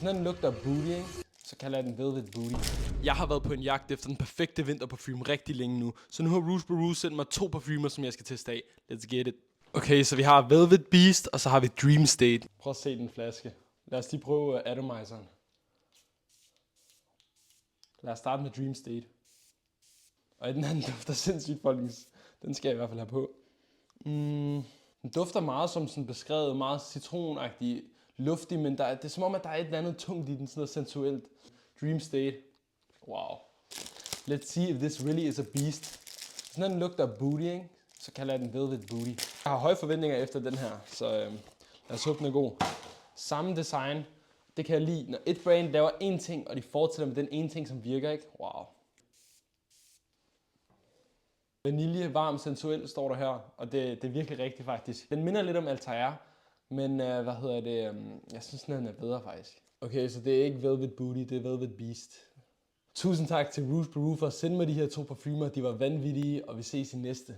Sådan en lugter af booty, ikke? Så kalder jeg den Velvet Booty. Jeg har været på en jagt efter den perfekte vinterparfume rigtig længe nu, så nu har Rouge Borouge sendt mig 2 parfumer, som jeg skal teste af. Let's get it. Okay, så vi har Velvet Beast, og så har vi Dream State. Prøv at se den flaske. Lad os lige prøve atomizeren. Lad os starte med Dream State. Og den anden dufter sindssygt, folkens. Den skal jeg i hvert fald have på. Den dufter meget som sådan beskrevet, meget citronagtig, luftig, men det er som om, at der er et eller andet tungt i den, sådan noget sensuelt. Dream State. Wow. Let's see if this really is a beast. Sådan en lugter af booty, ikke? Så kalder jeg den Velvet Booty. Jeg har høje forventninger efter den her, så lad os håbe, den er god. Samme design. Det kan jeg lide, når et brand laver én ting, og de fortsætter med den ene ting, som virker, ikke? Wow. Vanilje, varm, sensuel, står der her, og det virker rigtigt faktisk. Den minder lidt om Altair, men jeg synes, den er bedre faktisk. Okay, så det er ikke Velvet Booty, det er Velvet Beast. Tusind tak til Rouge Borouge for at sende mig de her 2 parfumer, de var vanvittige, og vi ses i næste.